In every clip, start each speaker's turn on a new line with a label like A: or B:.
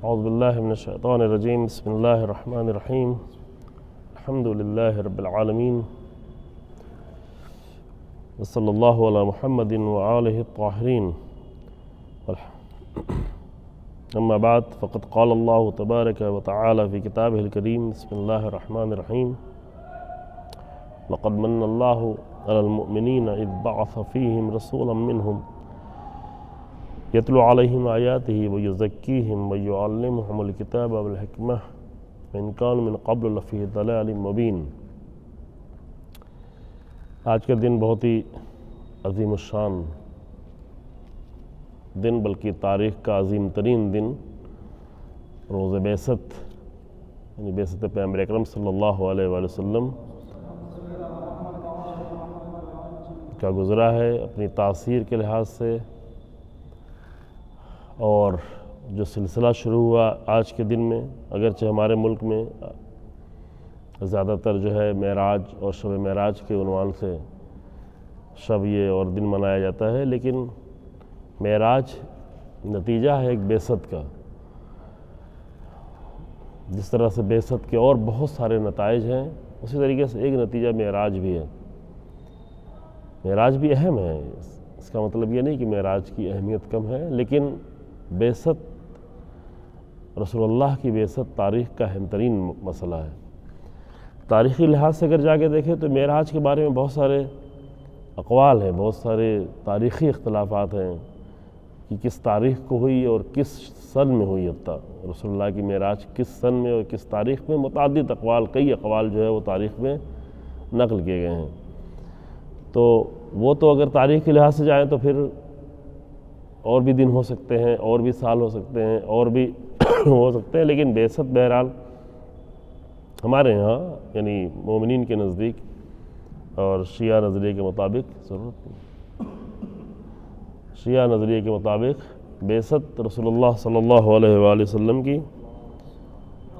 A: اعوذ باللہ من الشیطان الرجیم بسم اللہ الرحمن الرحیم الحمد للہ رب العالمین وصلی اللہ علی محمد وآلہ الطاہرین اما بعد فقد قال اللہ تبارک وتعالی فی کتابہ الکریم بسم اللہ الرحمن الرحیم لقد من اللہ علی المؤمنین اذ بعث فیہم رسولا منہم یتلو علیہم آیاتہ ویزکیہم ویعلمہم الکتاب والحکمہ وإن كانوا من قبل لفی ضلال مبین۔ آج کا دن بہت ہی عظیم الشان دن، بلکہ تاریخ کا عظیم ترین دن، روز بعثت یعنی بعثت پیغمبر اکرم صلی اللہ علیہ وآلہ وسلم کا گزرا ہے۔ اپنی تاثیر کے لحاظ سے اور جو سلسلہ شروع ہوا آج کے دن میں، اگرچہ ہمارے ملک میں زیادہ تر جو ہے معراج اور شب معراج کے عنوان سے شب یہ اور دن منایا جاتا ہے، لیکن معراج نتیجہ ہے ایک بعثت کا۔ جس طرح سے بعثت کے اور بہت سارے نتائج ہیں، اسی طریقے سے ایک نتیجہ معراج بھی ہے۔ معراج بھی اہم ہے، اس کا مطلب یہ نہیں کہ معراج کی اہمیت کم ہے، لیکن بعثت رسول اللہ کی بعثت تاریخ کا اہم ترین مسئلہ ہے۔ تاریخی لحاظ سے اگر جا کے دیکھیں تو معراج کے بارے میں بہت سارے اقوال ہیں، بہت سارے تاریخی اختلافات ہیں کہ کس تاریخ کو ہوئی اور کس سن میں ہوئی۔ حتیٰ رسول اللہ کی معراج کس سن میں اور کس تاریخ میں، متعدد اقوال، کئی اقوال جو ہے وہ تاریخ میں نقل کیے گئے ہیں۔ تو وہ تو اگر تاریخ کے لحاظ سے جائیں تو پھر اور بھی دن ہو سکتے ہیں، اور بھی سال ہو سکتے ہیں، اور بھی ہو سکتے ہیں، لیکن بعثت بہرحال ہمارے یہاں یعنی مومنین کے نزدیک اور شیعہ نظریے کے مطابق شیعہ نظریے کے مطابق بعثت رسول اللہ صلی اللہ علیہ وآلہ وسلم کی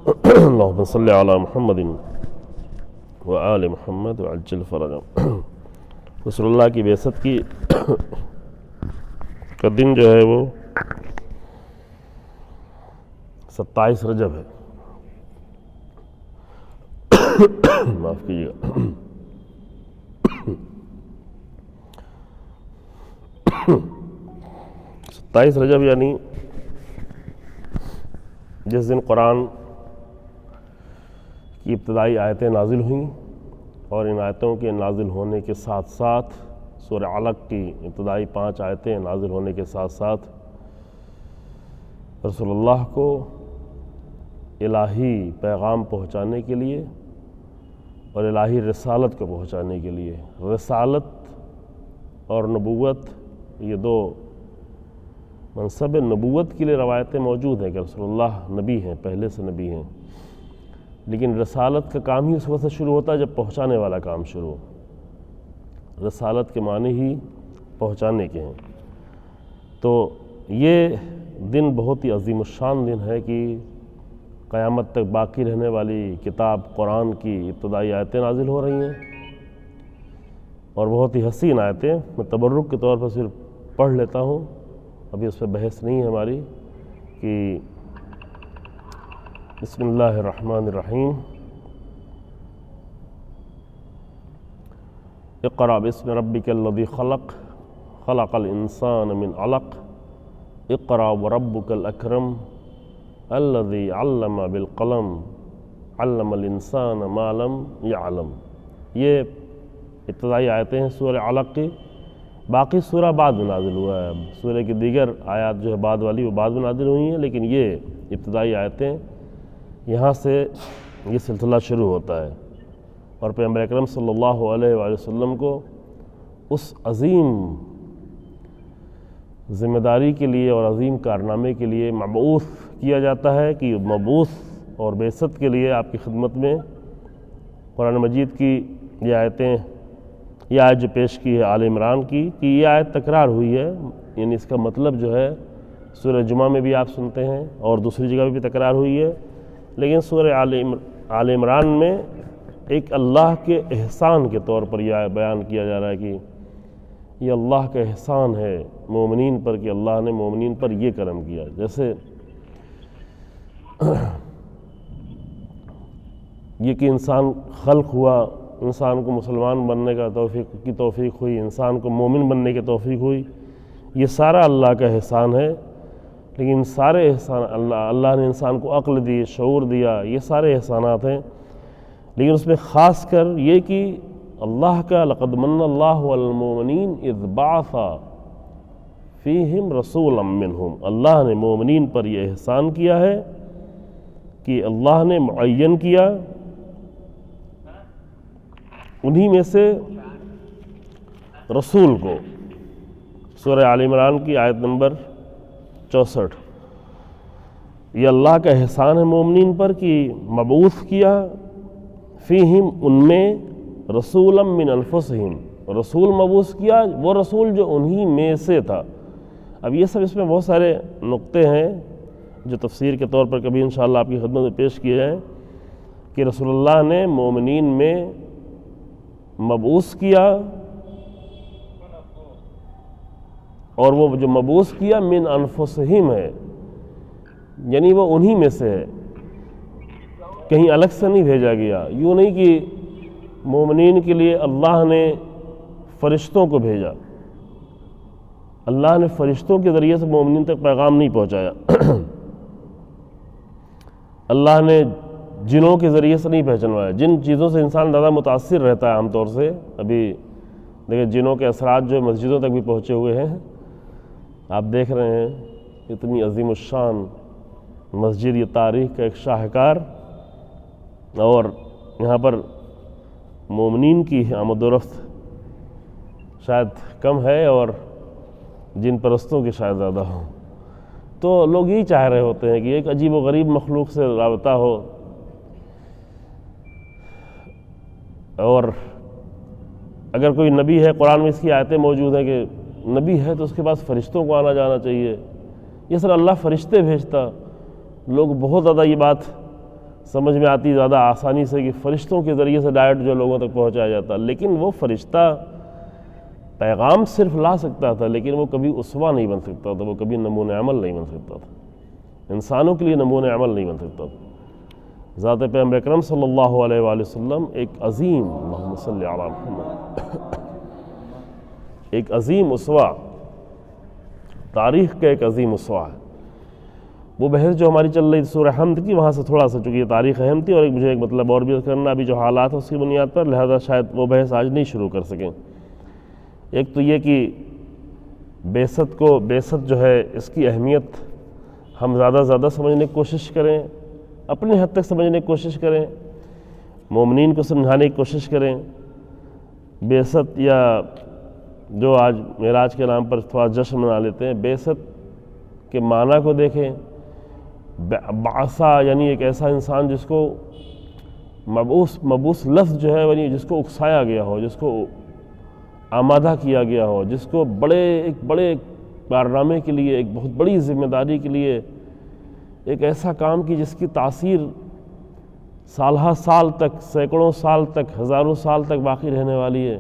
A: اللہم صلی علی محمد وآل محمد وعجل فرجہم، رسول اللہ کی بعثت کی کا دن جو ہے وہ 27 رجب ہے، معاف کیجیے گا۔ 27 رجب یعنی جس دن قرآن کی ابتدائی آیتیں نازل ہوئیں، اور ان آیتوں کے نازل ہونے کے ساتھ ساتھ سورہ علق کی ابتدائی 5 آیتیں نازل ہونے کے ساتھ ساتھ رسول اللہ کو الہی پیغام پہنچانے کے لیے اور الہی رسالت کو پہنچانے کے لیے، رسالت اور نبوت یہ دو منصب نبوت کے لیے روایتیں موجود ہیں کہ رسول اللہ نبی ہیں، پہلے سے نبی ہیں، لیکن رسالت کا کام ہی اس وقت سے شروع ہوتا ہے جب پہنچانے والا کام شروع ہو۔ رسالت کے معنی ہی پہنچانے کے ہیں۔ تو یہ دن بہت ہی عظیم الشان دن ہے کہ قیامت تک باقی رہنے والی کتاب قرآن کی ابتدائی آیتیں نازل ہو رہی ہیں، اور بہت ہی حسین آیتیں۔ میں تبرک کے طور پر صرف پڑھ لیتا ہوں، ابھی اس پہ بحث نہیں ہے ہماری، کہ بسم اللہ الرحمن الرحیم اقرأ باسم ربک الذی خلق خلق الانسان من علق اقرأ وربک الاکرم الذی علم بالقلم علم الانسان ما لم یعلم۔ یہ ابتدائی آیتیں ہیں سورہ علق کی، باقی سورہ بعد میں نازل ہوا ہے۔ سورہ کی دیگر آیات جو ہے بعد والی وہ بعد میں نازل ہوئی ہیں، لیکن یہ ابتدائی آیتیں یہاں سے یہ سلسلہ شروع ہوتا ہے، اور پیغمبر اکرم صلی اللہ علیہ وآلہ وسلم کو اس عظیم ذمہ داری کے لیے اور عظیم کارنامے کے لیے مبعوث کیا جاتا ہے کہ مبعوث اور بعثت کے لیے آپ کی خدمت میں قرآن مجید کی یہ آیتیں، یہ آیت جو پیش کی ہے آل عمران کی، کہ یہ آیت تکرار ہوئی ہے، یعنی اس کا مطلب جو ہے سورہ جمعہ میں بھی آپ سنتے ہیں اور دوسری جگہ بھی تکرار ہوئی ہے، لیکن سورہ آل عمران میں ایک اللہ کے احسان کے طور پر یہ بیان کیا جا رہا ہے کہ یہ اللہ کا احسان ہے مومنین پر کہ اللہ نے مومنین پر یہ کرم کیا۔ جیسے یہ کہ انسان خلق ہوا، انسان کو مسلمان بننے کا توفیق ہوئی، انسان کو مومن بننے کی توفیق ہوئی، یہ سارا اللہ کا احسان ہے۔ لیکن سارے احسان اللہ نے انسان کو عقل دی، شعور دیا، یہ سارے احسانات ہیں، لیکن اس میں خاص کر یہ کہ اللہ کا لقد من اللہ علی المؤمنین اذ بعث فیہم رسولا منہم، اللہ نے مومنین پر یہ احسان کیا ہے کہ اللہ نے معین کیا انہی میں سے رسول کو۔ سورہ آل عمران کی آیت نمبر 64، یہ اللہ کا احسان ہے مومنین پر کہ مبعوث کیا فیہم، ان میں رسولا من انفسہم، رسول مبعوث کیا، وہ رسول جو انہی میں سے تھا۔ اب یہ سب اس میں بہت سارے نقطے ہیں جو تفسیر کے طور پر کبھی انشاءاللہ آپ کی خدمت میں پیش کیے جائیں کہ رسول اللہ نے مومنین میں مبعوث کیا، اور وہ جو مبعوث کیا من انفسہم ہے، یعنی وہ انہی میں سے ہے، کہیں الگ سے نہیں بھیجا گیا۔ یوں نہیں کہ مومنین کے لیے اللہ نے فرشتوں کو بھیجا، اللہ نے فرشتوں کے ذریعے سے مومنین تک پیغام نہیں پہنچایا، اللہ نے جنوں کے ذریعے سے نہیں پہچنوایا۔ جن چیزوں سے انسان زیادہ متاثر رہتا ہے عام طور سے، ابھی دیکھیں جنوں کے اثرات جو مسجدوں تک بھی پہنچے ہوئے ہیں، آپ دیکھ رہے ہیں اتنی عظیم الشان مسجد، یہ تاریخ کا ایک شاہکار، اور یہاں پر مومنین کی آمد و رفت شاید کم ہے اور جن پرستوں کی شاید زیادہ ہو۔ تو لوگ یہی چاہ رہے ہوتے ہیں کہ ایک عجیب و غریب مخلوق سے رابطہ ہو، اور اگر کوئی نبی ہے، قرآن میں اس کی آیتیں موجود ہیں کہ نبی ہے تو اس کے پاس فرشتوں کو آنا جانا چاہیے، یہ سر اللہ فرشتے بھیجتا۔ لوگ بہت زیادہ یہ بات سمجھ میں آتی زیادہ آسانی سے کہ فرشتوں کے ذریعے سے ڈائریکٹ جو لوگوں تک پہنچایا جاتا، لیکن وہ فرشتہ پیغام صرف لا سکتا تھا، لیکن وہ کبھی اسوہ نہیں بن سکتا تھا، وہ کبھی نمونہ عمل نہیں بن سکتا تھا، انسانوں کے لیے نمونہ عمل نہیں بن سکتا تھا۔ ذات پیغمبر اکرم صلی اللہ علیہ وآلہ وسلم ایک عظیم، اللہم صلی علی محمد، ایک عظیم اسوہ، تاریخ کا ایک عظیم اسوہ ہے۔ وہ بحث جو ہماری چل رہی تھی سورہ حمد کی، وہاں سے تھوڑا سا چونکہ یہ تاریخ اہم تھی، اور مجھے ایک مطلب اور بھی کرنا ابھی جو حالات ہیں اس کی بنیاد پر، لہذا شاید وہ بحث آج نہیں شروع کر سکیں۔ ایک تو یہ کہ بعثت جو ہے اس کی اہمیت ہم زیادہ سے زیادہ سمجھنے کی کوشش کریں، اپنے حد تک سمجھنے کی کوشش کریں، مومنین کو سمجھانے کی کوشش کریں۔ بعثت یا جو آج معراج کے نام پر تھوڑا جشن منا لیتے ہیں، بعثت کے معنی کو دیکھیں۔ بعثہ یعنی ایک ایسا انسان جس کو مبعوث لفظ جو ہے یعنی جس کو اکسایا گیا ہو، جس کو آمادہ کیا گیا ہو، جس کو ایک بڑے کارنامے کے لیے، ایک بہت بڑی ذمہ داری کے لیے، ایک ایسا کام کی جس کی تاثیر سالہ سال تک، سینکڑوں سال تک، ہزاروں سال تک باقی رہنے والی ہے۔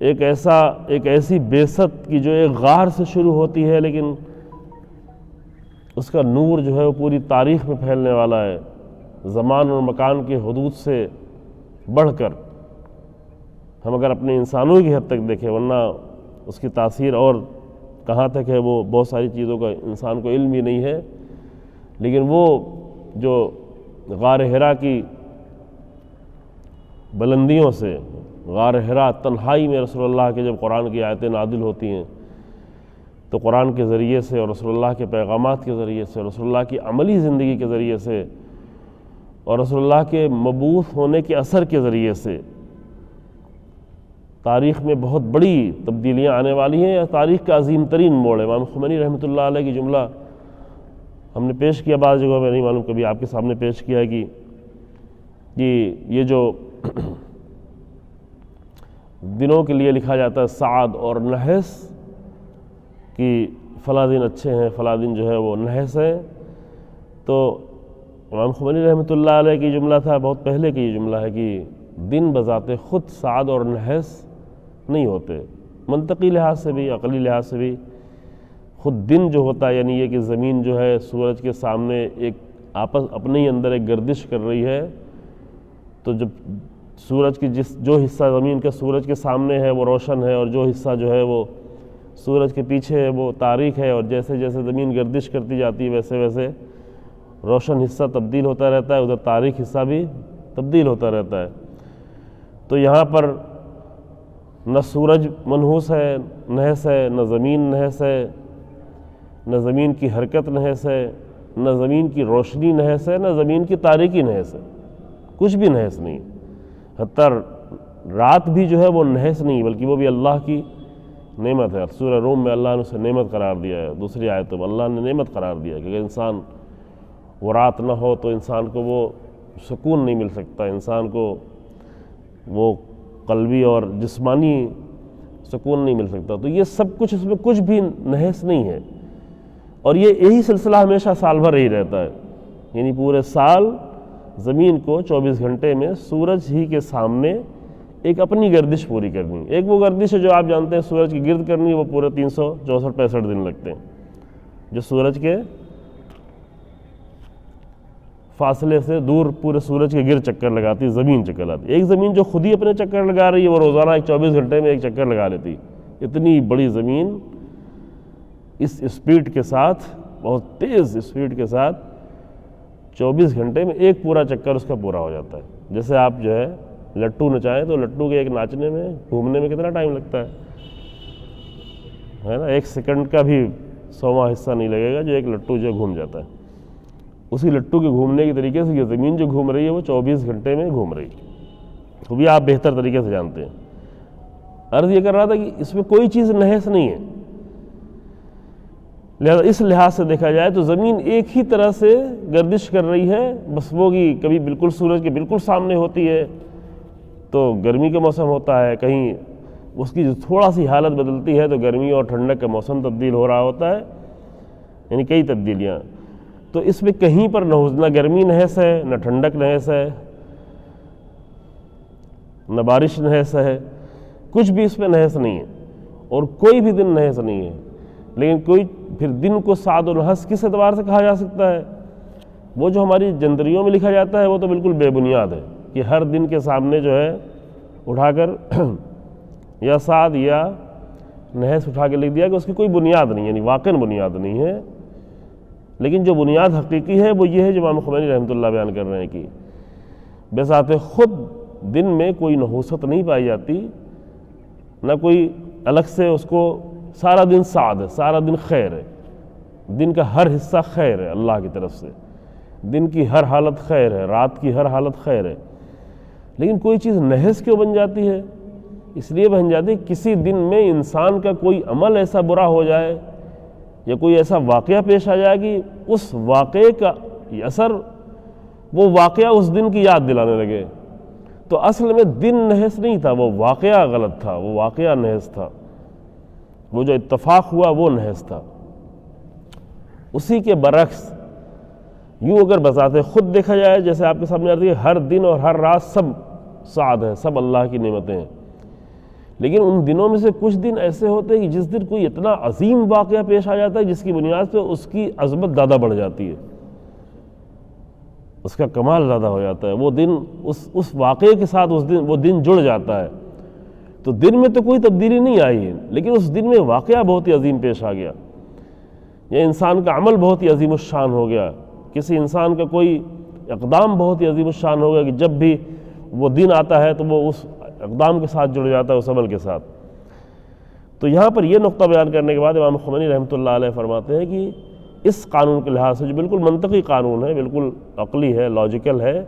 A: ایک ایسی بعثت کی جو ایک غار سے شروع ہوتی ہے لیکن اس کا نور جو ہے وہ پوری تاریخ میں پھیلنے والا ہے، زمان اور مکان کے حدود سے بڑھ کر۔ ہم اگر اپنے انسانوں کی حد تک دیکھیں، ورنہ اس کی تاثیر اور کہاں تک ہے وہ بہت ساری چیزوں کا انسان کو علم ہی نہیں ہے، لیکن وہ جو غار حرا کی بلندیوں سے، غار حرا تنہائی میں رسول اللہ کے جب قرآن کی آیتیں نازل ہوتی ہیں تو قرآن کے ذریعے سے اور رسول اللہ کے پیغامات کے ذریعے سے، رسول اللہ کی عملی زندگی کے ذریعے سے اور رسول اللہ کے مبعوث ہونے کے اثر کے ذریعے سے تاریخ میں بہت بڑی تبدیلیاں آنے والی ہیں۔ یا تاریخ کا عظیم ترین موڑ ہے۔ امام خمینی رحمۃ اللہ علیہ کی جملہ ہم نے پیش کیا، بعض جگہوں میں نہیں معلوم کبھی آپ کے سامنے پیش کیا ہے کہ یہ جو دنوں کے لیے لکھا جاتا ہے سعد اور نحس کہ فلاں دن اچھے ہیں، فلاں دن جو ہے وہ نحس ہے، تو امام خمینی رحمۃ اللہ علیہ کی جملہ تھا، بہت پہلے کی یہ جملہ ہے کہ دن بذات خود سعد اور نحس نہیں ہوتے، منطقی لحاظ سے بھی، عقلی لحاظ سے بھی۔ خود دن جو ہوتا ہے یعنی یہ کہ زمین جو ہے سورج کے سامنے ایک آپس اپنے ہی اندر ایک گردش کر رہی ہے، تو جب سورج کی جو حصہ زمین کا سورج کے سامنے ہے وہ روشن ہے، اور جو حصہ جو ہے وہ سورج کے پیچھے ہے وہ تاریک ہے، اور جیسے جیسے زمین گردش کرتی جاتی ہے ویسے ویسے روشن حصہ تبدیل ہوتا رہتا ہے، ادھر تاریک حصہ بھی تبدیل ہوتا رہتا ہے۔ تو یہاں پر نہ سورج منحوس ہے، نحس ہے، نہ زمین نحس ہے، نہ زمین کی حرکت نحس ہے، نہ زمین کی روشنی نحس ہے، نہ زمین کی تاریکی نحس ہے، کچھ بھی نحس نہیں۔ حتیٰ رات بھی جو ہے وہ نحس نہیں، بلکہ وہ بھی اللہ کی نعمت ہے۔ سورہ روم میں اللہ نے اسے نعمت قرار دیا ہے، دوسری آیتوں میں اللہ نے نعمت قرار دیا ہے کہ اگر انسان وہ رات نہ ہو تو انسان کو وہ سکون نہیں مل سکتا، انسان کو وہ قلبی اور جسمانی سکون نہیں مل سکتا۔ تو یہ سب کچھ، اس میں کچھ بھی نحس نہیں ہے، اور یہی سلسلہ ہمیشہ سال بھر ہی رہتا ہے، یعنی پورے سال زمین کو 24 گھنٹے میں سورج ہی کے سامنے ایک اپنی گردش پوری کرنی۔ ایک وہ گردش ہے جو آپ جانتے ہیں سورج کی گرد کرنی، وہ پورے 364-65 دن لگتے ہیں، جو سورج کے فاصلے سے دور پورے سورج کے گرد چکر لگاتی ہے، زمین چکر لاتی ہے۔ ایک زمین جو خود ہی اپنے چکر لگا رہی ہے وہ روزانہ 24 گھنٹے میں ایک چکر لگا لیتی ہے۔ اتنی بڑی زمین اس اسپیڈ کے ساتھ، بہت تیز اسپیڈ کے ساتھ 24 گھنٹے میں ایک پورا چکر اس کا پورا ہو جاتا ہے۔ جیسے آپ جو ہے لٹو نچائیں تو لٹو کے ایک ناچنے میں، گھومنے میں کتنا ٹائم لگتا ہے نا؟ 1 سیکنڈ کا بھی 100واں حصہ نہیں لگے گا جو ایک لٹو جو گھوم جاتا ہے۔ اسی لٹو کے گھومنے کے طریقے سے یہ زمین جو گھوم رہی ہے وہ 24 گھنٹے میں گھوم رہی ہے، وہ بھی آپ بہتر طریقے سے جانتے ہیں۔ عرض یہ کر رہا تھا کہ اس میں کوئی چیز نحس نہیں ہے، لہذا اس لحاظ سے دیکھا جائے تو زمین ایک ہی طرح سے گردش کر رہی ہے، بس وہ کبھی بالکل سورج کے بالکل سامنے ہوتی ہے تو گرمی کا موسم ہوتا ہے، کہیں اس کی جو تھوڑا سی حالت بدلتی ہے تو گرمی اور ٹھنڈک کا موسم تبدیل ہو رہا ہوتا ہے، یعنی کئی تبدیلیاں۔ تو اس میں کہیں پر نہ گرمی نحس ہے، نہ ٹھنڈک نحس ہے، نہ بارش نحس ہے، کچھ بھی اس میں نحس نہیں ہے، اور کوئی بھی دن نحس نہیں ہے۔ لیکن کوئی پھر دن کو سعد و نحس کس اعتبار سے کہا جا سکتا ہے؟ وہ جو ہماری جندریوں میں لکھا جاتا ہے وہ تو بالکل بے بنیاد ہے، کہ ہر دن کے سامنے جو ہے اٹھا کر یا سعد یا نحس اٹھا کے لکھ دیا کہ اس کی کوئی بنیاد نہیں، یعنی واقعاً بنیاد نہیں ہے۔ لیکن جو بنیاد حقیقی ہے وہ یہ ہے جو امام خمینی رحمۃ اللہ بیان کر رہے ہیں کہ بذات خود دن میں کوئی نحوست نہیں پائی جاتی، نہ کوئی الگ سے اس کو سارا دن سعد ہے، سارا دن خیر ہے، دن کا ہر حصہ خیر ہے اللہ کی طرف سے، دن کی ہر حالت خیر ہے، رات کی ہر حالت خیر ہے۔ لیکن کوئی چیز نحس کیوں بن جاتی ہے؟ اس لیے بن جاتی ہے کسی دن میں انسان کا کوئی عمل ایسا برا ہو جائے یا کوئی ایسا واقعہ پیش آ جائے کہ اس واقعے کا اثر وہ واقعہ اس دن کی یاد دلانے لگے۔ تو اصل میں دن نحس نہیں تھا، وہ واقعہ غلط تھا، وہ واقعہ نحس تھا، وہ جو اتفاق ہوا وہ نحس تھا۔ اسی کے برعکس یوں اگر بذات خود دیکھا جائے، جیسے آپ کے سامنے آتی ہے ہر دن اور ہر رات سب سعد ہے، سب اللہ کی نعمتیں ہیں، لیکن ان دنوں میں سے کچھ دن ایسے ہوتے ہیں کہ جس دن کوئی اتنا عظیم واقعہ پیش آ جاتا ہے جس کی بنیاد پہ اس کی عظمت زیادہ بڑھ جاتی ہے، اس کا کمال زیادہ ہو جاتا ہے، وہ دن اس واقعے کے ساتھ وہ دن جڑ جاتا ہے۔ تو دن میں تو کوئی تبدیلی نہیں آئی ہے، لیکن اس دن میں واقعہ بہت ہی عظیم پیش آ گیا، یا انسان کا عمل بہت ہی عظیم الشان ہو گیا، کسی انسان کا کوئی اقدام بہت ہی عظیم الشان ہو گیا کہ جب بھی وہ دن آتا ہے تو وہ اس اقدام کے ساتھ جڑ جاتا ہے، اس عمل کے ساتھ۔ تو یہاں پر یہ نقطہ بیان کرنے کے بعد امام خمینی رحمۃ اللہ علیہ فرماتے ہیں کہ اس قانون کے لحاظ سے جو بالکل منطقی قانون ہے، بالکل عقلی ہے، لاجیکل ہے،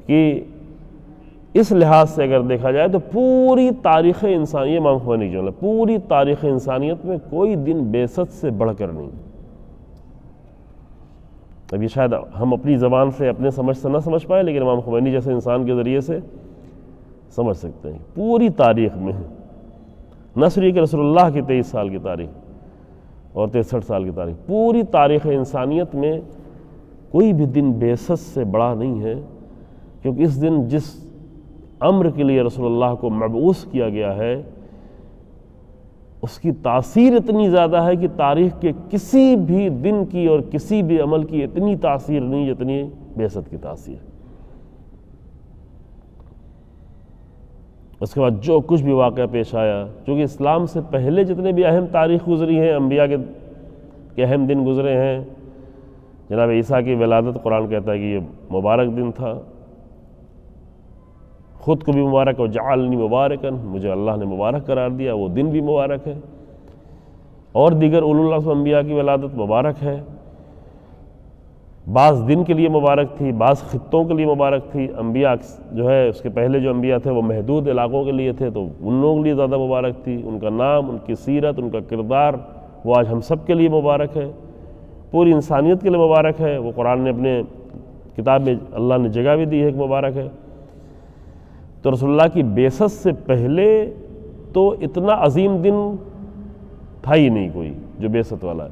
A: کہ اس لحاظ سے اگر دیکھا جائے تو پوری تاریخ انسانیت، امام خمینی جو ہے پوری تاریخ انسانیت میں کوئی دن بعثت سے بڑھ کر نہیں۔ اب یہ شاید ہم اپنی زبان سے اپنے سمجھ سے نہ سمجھ پائے، لیکن امام خمینی جیسے انسان کے ذریعے سے سمجھ سکتے ہیں۔ پوری تاریخ میں نہ صرف کہ رسول اللہ کی 23 سال کی تاریخ اور 63 سال کی تاریخ، پوری تاریخ انسانیت میں کوئی بھی دن بعثت سے بڑا نہیں ہے، کیونکہ اس دن جس امر کے لیے رسول اللہ کو مبعوث کیا گیا ہے اس کی تاثیر اتنی زیادہ ہے کہ تاریخ کے کسی بھی دن کی اور کسی بھی عمل کی اتنی تاثیر نہیں جتنی بعثت کی تاثیر. اس کے بعد جو کچھ بھی واقعہ پیش آیا، چونکہ اسلام سے پہلے جتنے بھی اہم تاریخ گزری ہیں، انبیاء کے اہم دن گزرے ہیں. جناب عیسیٰ کی ولادت قرآن کہتا ہے کہ یہ مبارک دن تھا، خود کو بھی مبارک، وجعلنی مبارکا، مجھے اللہ نے مبارک قرار دیا، وہ دن بھی مبارک ہے. اور دیگر اولو العزم انبیاء کی ولادت مبارک ہے. بعض دن کے لیے مبارک تھی، بعض خطوں کے لیے مبارک تھی. انبیاء جو ہے اس کے پہلے جو انبیاء تھے وہ محدود علاقوں کے لیے تھے، تو ان لوگوں کے لیے زیادہ مبارک تھی. ان کا نام، ان کی سیرت، ان کا کردار وہ آج ہم سب کے لیے مبارک ہے، پوری انسانیت کے لیے مبارک ہے. وہ قرآن نے اپنے کتاب میں اللہ نے جگہ بھی دی ہے کہ مبارک ہے. تو رسول اللہ کی بعثت سے پہلے تو اتنا عظیم دن تھا ہی نہیں کوئی جو بعثت والا ہے.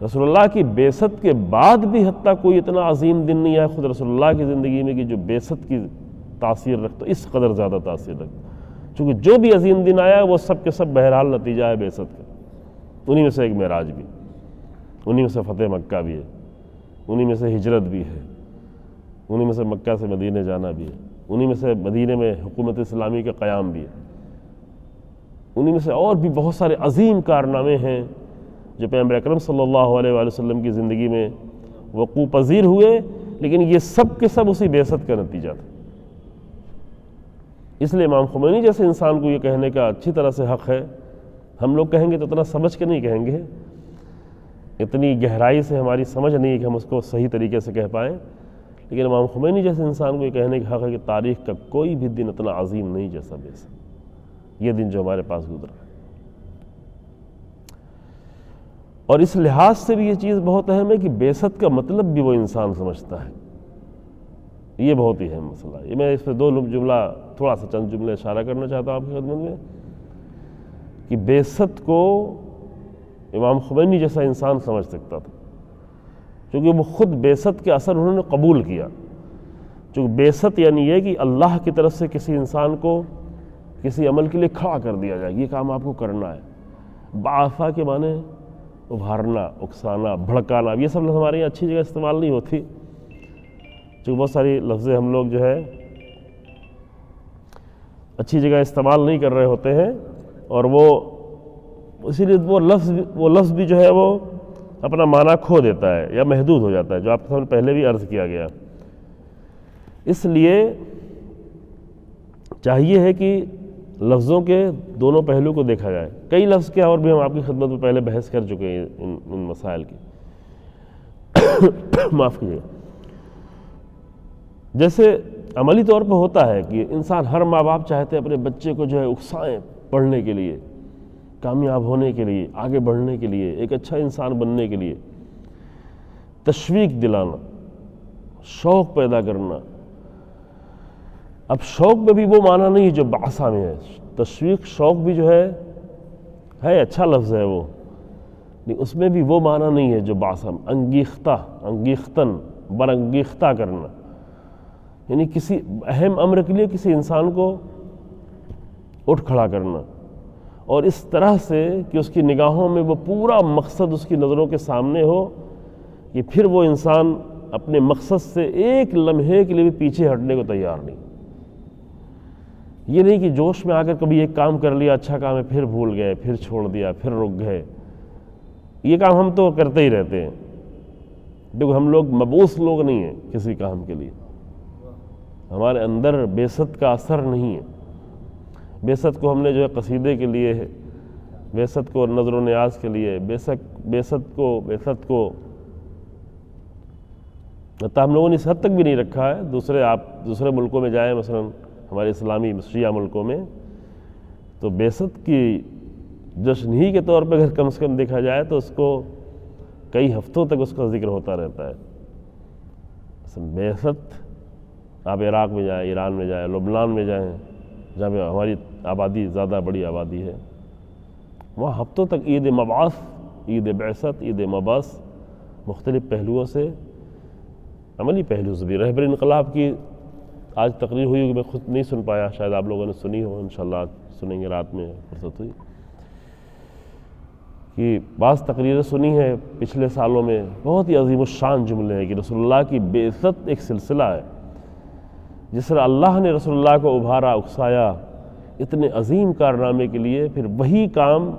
A: رسول اللہ کی بعثت کے بعد بھی حتیٰ کوئی اتنا عظیم دن نہیں آیا خود رسول اللہ کی زندگی میں کہ جو بعثت کی تاثیر رکھتا، اس قدر زیادہ تاثیر رکھتا. چونکہ جو بھی عظیم دن آیا وہ سب کے سب بہرحال نتیجہ ہے بعثت کا. انہی میں سے ایک معراج بھی، انہی میں سے فتح مکہ بھی ہے، انہی میں سے ہجرت بھی ہے، انہی میں سے مکہ سے مدینے جانا بھی ہے، انہی میں سے مدینے میں حکومت اسلامی کا قیام بھی ہے، انہی میں سے اور بھی بہت سارے عظیم کارنامے ہیں جو پیغمبر اکرم صلی اللہ علیہ وآلہ وسلم کی زندگی میں وقوع پذیر ہوئے. لیکن یہ سب کے سب اسی بعثت کا نتیجہ تھا. اس لیے امام خمینی جیسے انسان کو یہ کہنے کا اچھی طرح سے حق ہے. ہم لوگ کہیں گے تو اتنا سمجھ کے نہیں کہیں گے، اتنی گہرائی سے ہماری سمجھ نہیں ہے کہ ہم اس کو صحیح طریقے سے کہہ پائیں. لیکن امام خمینی جیسے انسان کو یہ کہنے کا حق ہے کہ تاریخ کا کوئی بھی دن اتنا عظیم نہیں جیسا بعثت، یہ دن جو ہمارے پاس گزرا. اور اس لحاظ سے بھی یہ چیز بہت اہم ہے کہ بعثت کا مطلب بھی وہ انسان سمجھتا ہے. یہ بہت ہی اہم مسئلہ ہے. یہ میں اس پہ تھوڑا سا چند جملے اشارہ کرنا چاہتا ہوں آپ کی خدمت میں کہ بعثت کو امام خمینی جیسا انسان سمجھ سکتا تھا، کیونکہ وہ خود بعثت کے اثر انہوں نے قبول کیا. چونکہ بعثت یعنی یہ کہ اللہ کی طرف سے کسی انسان کو کسی عمل کے لیے کھڑا کر دیا جائے، یہ کام آپ کو کرنا ہے. بعثا کے معنی ابھارنا، اکسانا، بھڑکانا. یہ سب لفظ ہمارے یہاں اچھی جگہ استعمال نہیں ہوتی، چونکہ بہت ساری لفظیں ہم لوگ جو ہے اچھی جگہ استعمال نہیں کر رہے ہوتے ہیں، اور وہ اسی لیے وہ لفظ بھی جو ہے وہ اپنا معنی کھو دیتا ہے یا محدود ہو جاتا ہے، جو آپ کے سامنے پہلے بھی عرض کیا گیا. اس لیے چاہیے ہے کہ لفظوں کے دونوں پہلو کو دیکھا جائے. کئی لفظ کیا اور بھی ہم آپ کی خدمت میں پہلے بحث کر چکے ہیں ان مسائل کی. معاف کیجیے. جیسے عملی طور پہ ہوتا ہے کہ انسان، ہر ماں باپ چاہتے ہیں اپنے بچے کو جو ہے اکسائیں پڑھنے کے لیے، کامیاب ہونے کے لیے، آگے بڑھنے کے لیے، ایک اچھا انسان بننے کے لیے تشویق دلانا، شوق پیدا کرنا. اب شوق میں بھی وہ معنی نہیں جو بعثا میں ہے. تشویق، شوق بھی جو ہے اچھا لفظ ہے وہ، لیکن اس میں بھی وہ معنی نہیں ہے جو بعثا میں. انگیختن، برانگیختہ کرنا، یعنی کسی اہم امر کے لیے کسی انسان کو اٹھ کھڑا کرنا، اور اس طرح سے کہ اس کی نگاہوں میں وہ پورا مقصد اس کی نظروں کے سامنے ہو کہ پھر وہ انسان اپنے مقصد سے ایک لمحے کے لیے بھی پیچھے ہٹنے کو تیار نہیں. یہ نہیں کہ جوش میں آ کر کبھی ایک کام کر لیا، اچھا کام ہے، پھر بھول گئے، پھر چھوڑ دیا، پھر رک گئے. یہ کام ہم تو کرتے ہی رہتے ہیں. دیکھو، ہم لوگ مبعوث لوگ نہیں ہیں کسی کام کے لیے. ہمارے اندر بعثت کا اثر نہیں ہے. بعثت کو ہم نے جو ہے قصیدے کے لیے ہے، بعثت کو نظر و نیاز کے لیے، بعثت کو حتیٰ ہم لوگوں نے اس حد تک بھی نہیں رکھا ہے. دوسرے ملکوں میں جائیں، مثلا ہمارے اسلامی شیعہ ملکوں میں، تو بعثت کی جشن ہی کے طور پہ اگر کم سے کم دیکھا جائے تو اس کو کئی ہفتوں تک اس کا ذکر ہوتا رہتا ہے. بعثت، آپ عراق میں جائیں، ایران میں جائیں، لبنان میں جائیں، جہاں پہ ہماری آبادی زیادہ بڑی آبادی ہے، وہاں ہفتوں تک عید مبعث، عید بعثت، عید مبعث مختلف پہلوؤں سے، عملی پہلو سے بھی. رہبر انقلاب کی آج تقریر ہوئی کہ میں خود نہیں سن پایا، شاید آپ لوگوں نے سنی ہو، انشاءاللہ سنیں گے، رات میں فرصت ہوئی. کہ بعض تقریریں سنی ہیں پچھلے سالوں میں، بہت ہی عظیم الشان جملے ہیں کہ رسول اللہ کی بعثت ایک سلسلہ ہے، جس طرح اللہ نے رسول اللہ کو ابھارا اکسایا اتنے عظیم کارنامے کے لیے، پھر وہی کام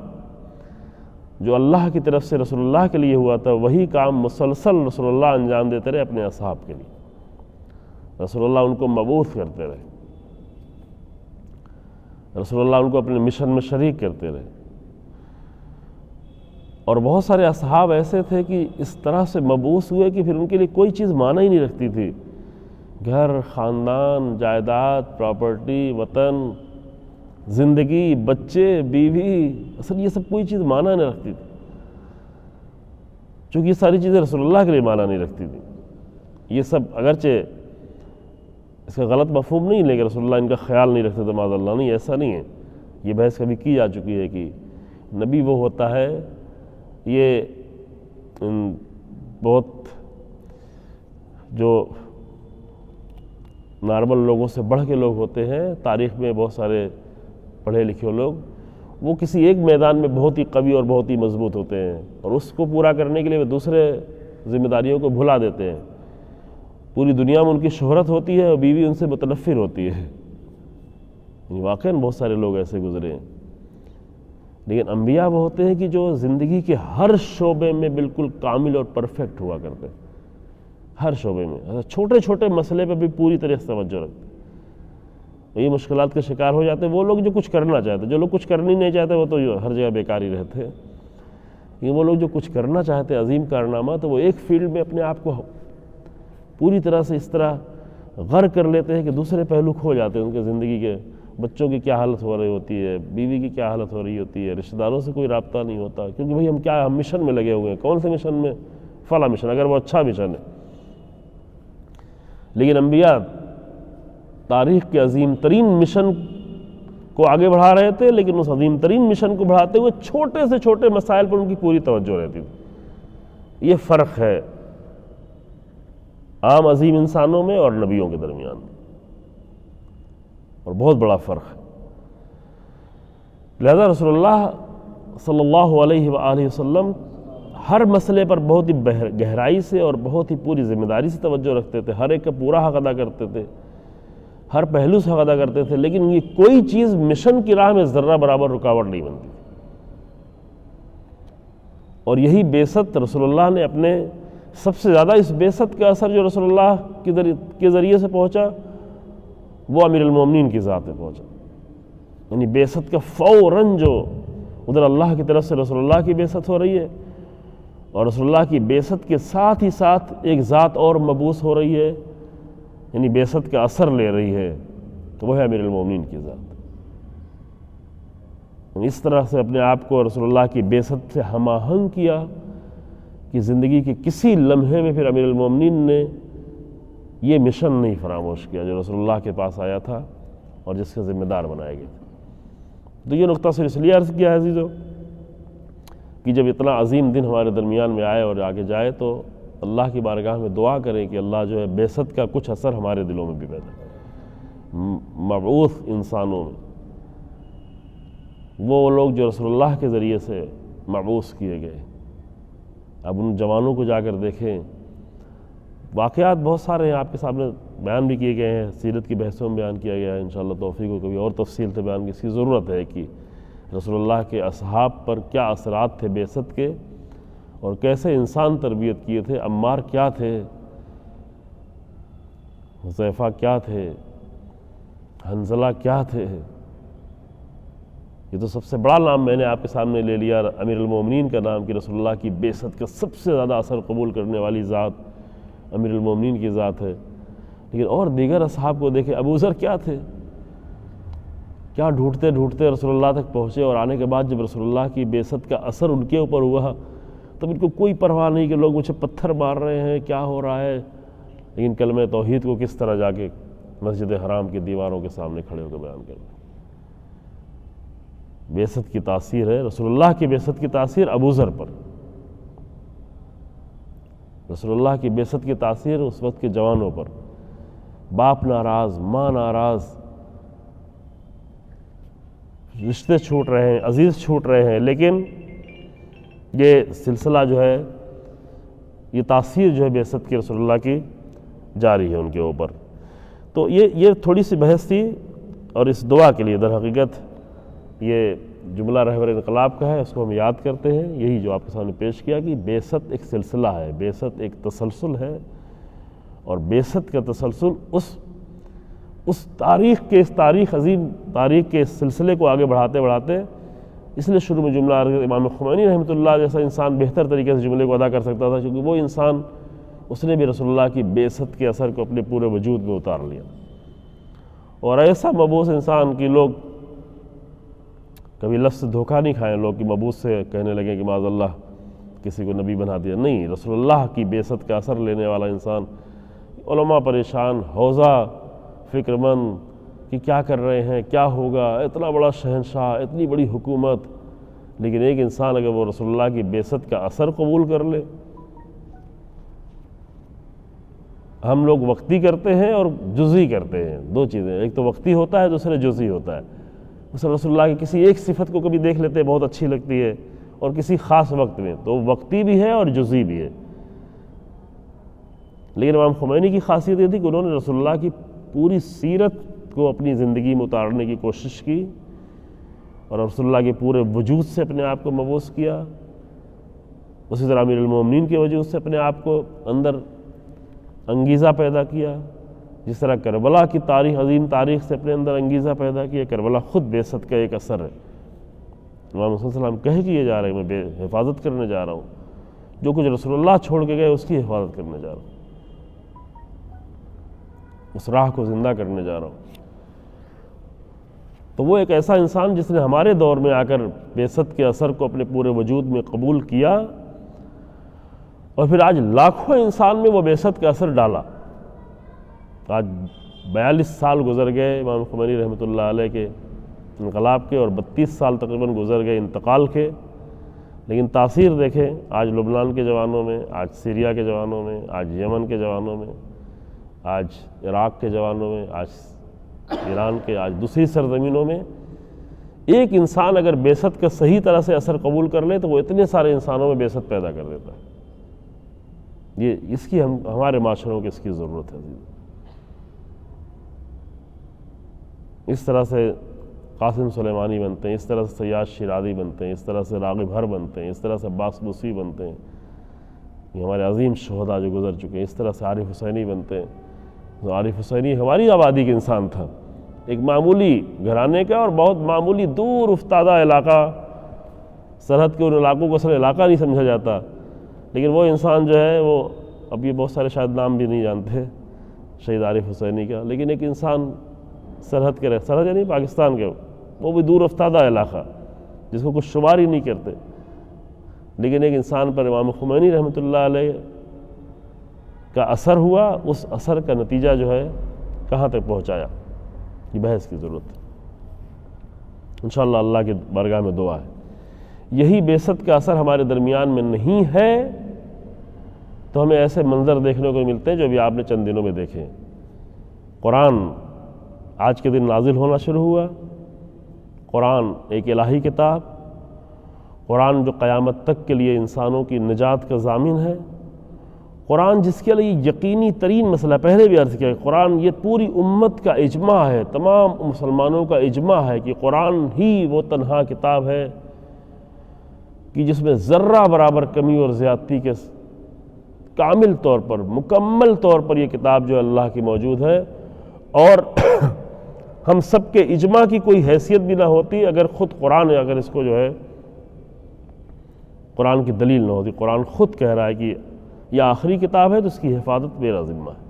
A: جو اللہ کی طرف سے رسول اللہ کے لیے ہوا تھا وہی کام مسلسل رسول اللہ انجام دیتے رہے اپنے اصحاب کے لیے۔ رسول اللہ ان کو مبعوث کرتے رہے، رسول اللہ ان کو اپنے مشن میں شریک کرتے رہے، اور بہت سارے اصحاب ایسے تھے کہ اس طرح سے مبعوث ہوئے کہ پھر ان کے لیے کوئی چیز معنی ہی نہیں رکھتی تھی، گھر، خاندان، جائیداد، پراپرٹی، وطن، زندگی، بچے، بیوی، اصل یہ سب کوئی چیز معنی نہیں رکھتی تھی، چونکہ یہ ساری چیزیں رسول اللہ کے لیے معنی نہیں رکھتی تھی۔ یہ سب اگرچہ اس کا غلط مفہوم نہیں لے کہ رسول اللہ ان کا خیال نہیں رکھتے تھے، معاذ اللہ، نہیں، ایسا نہیں ہے، یہ بحث کبھی کی جا چکی ہے کہ نبی وہ ہوتا ہے، یہ بہت جو نارمل لوگوں سے بڑھ کے لوگ ہوتے ہیں، تاریخ میں بہت سارے پڑھے لکھے لوگ، وہ کسی ایک میدان میں بہت ہی قوی اور بہت ہی مضبوط ہوتے ہیں، اور اس کو پورا کرنے کے لیے وہ دوسرے ذمہ داریوں کو بھلا دیتے ہیں، پوری دنیا میں ان کی شہرت ہوتی ہے اور بیوی ان سے متنفر ہوتی ہے، یعنی واقعاً بہت سارے لوگ ایسے گزرے ہیں۔ لیکن انبیاء وہ ہوتے ہیں کہ جو زندگی کے ہر شعبے میں بالکل کامل اور پرفیکٹ ہوا کرتے ہیں، ہر شعبے میں، چھوٹے چھوٹے مسئلے پہ بھی پوری طرح سے توجہ رکھتے ہیں۔ یہ مشکلات کا شکار ہو جاتے ہیں وہ لوگ جو کچھ کرنا چاہتے ہیں، جو لوگ کچھ کرنا ہی نہیں چاہتے وہ تو ہر جگہ بیکار ہی رہتے ہیں، یہ وہ لوگ جو کچھ کرنا چاہتے ہیں عظیم کارنامہ، تو وہ ایک فیلڈ میں اپنے آپ کو پوری طرح سے اس طرح غرق کر لیتے ہیں کہ دوسرے پہلو کھو جاتے ہیں ان کے زندگی کے، بچوں کی کیا حالت ہو رہی ہوتی ہے، بیوی کی کیا حالت ہو رہی ہوتی ہے، رشتہ داروں سے کوئی رابطہ نہیں ہوتا، کیونکہ بھئی ہم مشن میں لگے ہوئے ہیں، کون سے مشن میں؟ فلاں مشن، اگر وہ اچھا مشن ہے۔ لیکن انبیاء تاریخ کے عظیم ترین مشن کو آگے بڑھا رہے تھے، لیکن اس عظیم ترین مشن کو بڑھاتے ہوئے چھوٹے سے چھوٹے مسائل پر ان کی پوری توجہ رہتی تھی۔ یہ فرق ہے عام عظیم انسانوں میں اور نبیوں کے درمیان، اور بہت بڑا فرق ہے۔ لہذا رسول اللہ صلی اللہ علیہ وآلہ وسلم ہر مسئلے پر بہت ہی گہرائی سے اور بہت ہی پوری ذمہ داری سے توجہ رکھتے تھے، ہر ایک کا پورا حق ادا کرتے تھے، ہر پہلو سے حق ادا کرتے تھے، لیکن یہ کوئی چیز مشن کی راہ میں ذرہ برابر رکاوٹ نہیں بنتی۔ اور یہی بعثت رسول اللہ نے اپنے سب سے زیادہ اس بعثت کا اثر جو رسول اللہ کے ذریعے سے پہنچا وہ امیر المومنین کی ذات میں پہنچا، یعنی بعثت کا فوراً جو ادھر اللہ کی طرف سے رسول اللہ کی بعثت ہو رہی ہے، اور رسول اللہ کی بعثت کے ساتھ ہی ساتھ ایک ذات اور مبعوث ہو رہی ہے، یعنی بعثت کا اثر لے رہی ہے، تو وہ ہے امیر المومنین کی ذات۔ اس طرح سے اپنے آپ کو رسول اللہ کی بعثت سے ہم آہنگ کیا کہ زندگی کے کسی لمحے میں پھر امیر المومنین نے یہ مشن نہیں فراموش کیا جو رسول اللہ کے پاس آیا تھا اور جس کے ذمہ دار بنائے گئے تھے۔ تو یہ نقطہ صرف اس لیے عرض کیا ہے عزیزو کہ جب اتنا عظیم دن ہمارے درمیان میں آئے اور آگے جائے تو اللہ کی بارگاہ میں دعا کریں کہ اللہ جو ہے بعثت کا کچھ اثر ہمارے دلوں میں بھی پیدا کرے، مبعوث انسانوں میں، وہ لوگ جو رسول اللہ کے ذریعے سے مبعوث کیے گئے۔ اب ان جوانوں کو جا کر دیکھیں، واقعات بہت سارے ہیں، آپ کے سامنے بیان بھی کیے گئے ہیں، سیرت کی بحثوں میں بیان کیا گیا ہے، انشاءاللہ توفیق کو کبھی اور تفصیل سے بیان کی اس کی ضرورت ہے کہ رسول اللہ کے اصحاب پر کیا اثرات تھے بعثت کے، اور کیسے انسان تربیت کیے تھے۔ عمار کیا تھے، حذیفہ کیا تھے، حنظلہ کیا تھے، یہ تو سب سے بڑا نام میں نے آپ کے سامنے لے لیا، امیر المومنین کا نام، کہ رسول اللہ کی بعثت کا سب سے زیادہ اثر قبول کرنے والی ذات امیر المومنین کی ذات ہے۔ لیکن اور دیگر اصحاب کو دیکھیں، ابو ذر کیا تھے، کیا ڈھونڈتے ڈھونڈتے رسول اللہ تک پہنچے، اور آنے کے بعد جب رسول اللہ کی بعثت کا اثر ان کے اوپر ہوا تب ان کو کوئی پرواہ نہیں کہ لوگ مجھے پتھر مار رہے ہیں، کیا ہو رہا ہے، لیکن کلمہ توحید کو کس طرح جا کے مسجد حرام کی دیواروں کے سامنے کھڑے ہو کے بیان کر دیں۔ بعثت کی تاثیر ہے، رسول اللہ کی بعثت کی تاثیر ابو ذر پر، رسول اللہ کی بعثت کی تاثیر اس وقت کے جوانوں پر، باپ ناراض، ماں ناراض، رشتے چھوٹ رہے ہیں، عزیز چھوٹ رہے ہیں، لیکن یہ سلسلہ جو ہے، یہ تاثیر جو ہے بعثت کی رسول اللہ کی جاری ہے ان کے اوپر۔ تو یہ تھوڑی سی بحث تھی، اور اس دعا کے لیے در حقیقت یہ جملہ رہبر انقلاب کا ہے، اس کو ہم یاد کرتے ہیں، یہی جو آپ کے سامنے پیش کیا کہ بعثت ایک سلسلہ ہے، بعثت ایک تسلسل ہے، اور بعثت کا تسلسل اس تاریخ عظیم تاریخ کے سلسلے کو آگے بڑھاتے بڑھاتے، اس لیے شروع میں جملہ امام خمینی رحمۃ اللہ جیسا انسان بہتر طریقے سے جملے کو ادا کر سکتا تھا، کیونکہ وہ انسان اس نے بھی رسول اللہ کی بعثت کے اثر کو اپنے پورے وجود میں اتار لیا، اور ایسا مبعوث انسان کی لوگ کبھی لفظ سے دھوکہ نہیں کھائیں لوگ کہ مبعوث سے کہنے لگے کہ معاذ اللہ کسی کو نبی بنا دیا، نہیں، رسول اللہ کی بعثت کا اثر لینے والا انسان۔ علماء پریشان، حوزہ فکر مند کہ کیا کر رہے ہیں، کیا ہوگا، اتنا بڑا شہنشاہ، اتنی بڑی حکومت، لیکن ایک انسان اگر وہ رسول اللہ کی بعثت کا اثر قبول کر لے۔ ہم لوگ وقتی کرتے ہیں اور جزئی کرتے ہیں، دو چیزیں، ایک تو وقتی ہوتا ہے، دوسرے جزئی ہوتا ہے۔ رسول اللہ کی کسی ایک صفت کو کبھی دیکھ لیتے ہیں، بہت اچھی لگتی ہے، اور کسی خاص وقت میں، تو وقتی بھی ہے اور جزئی بھی ہے۔ لیکن امام خمینی کی خاصیت یہ تھی کہ انہوں نے رسول اللہ کی پوری سیرت کو اپنی زندگی میں اتارنے کی کوشش کی، اور رسول اللہ کے پورے وجود سے اپنے آپ کو مبعوث کیا، اسی طرح امیر المومنین کے وجود سے اپنے آپ کو اندر انگیزہ پیدا کیا، جس طرح کربلا کی تاریخ، عظیم تاریخ سے اپنے اندر انگیزہ پیدا کیا۔ کربلا خود بعثت کا ایک اثر ہے۔ امام صلی اللہ علیہ وسلم کہہ کیے جا رہے ہیں، میں حفاظت کرنے جا رہا ہوں، جو کچھ رسول اللہ چھوڑ کے گئے اس کی حفاظت کرنے جا رہا ہوں، اس راہ کو زندہ کرنے جا رہا ہوں۔ تو وہ ایک ایسا انسان جس نے ہمارے دور میں آ کر بعثت کے اثر کو اپنے پورے وجود میں قبول کیا، اور پھر آج لاکھوں انسان میں وہ بعثت کا اثر ڈالا۔ آج 42 سال گزر گئے امام خمینی رحمۃ اللہ علیہ کے انقلاب کے، اور 32 سال تقریباً گزر گئے انتقال کے، لیکن تاثیر دیکھیں آج لبنان کے جوانوں میں، آج سیریا کے جوانوں میں، آج یمن کے جوانوں میں، آج عراق کے جوانوں میں، آج ایران کے، آج دوسری سرزمینوں میں۔ ایک انسان اگر بعثت کا صحیح طرح سے اثر قبول کر لے تو وہ اتنے سارے انسانوں میں بعثت پیدا کر دیتا ہے۔ یہ اس کی ہمارے معاشروں کی اس کی ضرورت ہے۔ اس طرح سے قاسم سلیمانی بنتے ہیں، اس طرح سے سیاد شیرازی بنتے ہیں، اس طرح سے راغب ہر بنتے ہیں، اس طرح سے عباس موسوی بنتے ہیں، یہ ہمارے عظیم شہداء جو گزر چکے ہیں، اس طرح سے عارف حسینی بنتے ہیں۔ عارف حسینی ہماری آبادی کا انسان تھا، ایک معمولی گھرانے کا اور بہت معمولی دور افتادہ علاقہ، سرحد کے ان علاقوں کو اصل علاقہ نہیں سمجھا جاتا، لیکن وہ انسان جو ہے وہ، اب یہ بہت سارے شاید نام بھی نہیں جانتے شہید عارف حسینی کا، لیکن ایک انسان سرحد کے سرحد یعنی پاکستان کے، وہ بھی دور افتادہ علاقہ جس کو کچھ شمار ہی نہیں کرتے، لیکن ایک انسان پر امام خمینی رحمۃ اللہ علیہ کا اثر ہوا، اس اثر کا نتیجہ جو ہے کہاں تک پہنچایا، یہ بحث کی ضرورت ہے۔ انشاءاللہ اللہ کی بارگاہ میں دعا ہے یہی بعثت کا اثر ہمارے درمیان میں نہیں ہے تو ہمیں ایسے منظر دیکھنے کو ملتے ہیں جو ابھی آپ نے چند دنوں میں دیکھے۔ قرآن آج کے دن نازل ہونا شروع ہوا، قرآن ایک الہی کتاب، قرآن جو قیامت تک کے لیے انسانوں کی نجات کا ضامن ہے، قرآن جس کے لیے یقینی ترین مسئلہ، پہلے بھی عرض کیا، قرآن یہ پوری امت کا اجماع ہے، تمام مسلمانوں کا اجماع ہے کہ قرآن ہی وہ تنہا کتاب ہے کہ جس میں ذرہ برابر کمی اور زیادتی کے کامل طور پر، مکمل طور پر یہ کتاب جو اللہ کی موجود ہے، اور ہم سب کے اجماع کی کوئی حیثیت بھی نہ ہوتی اگر خود قرآن اگر اس کو جو ہے قرآن کی دلیل نہ ہوتی۔ قرآن خود کہہ رہا ہے کہ یہ آخری کتاب ہے تو اس کی حفاظت میرا ذمہ ہے۔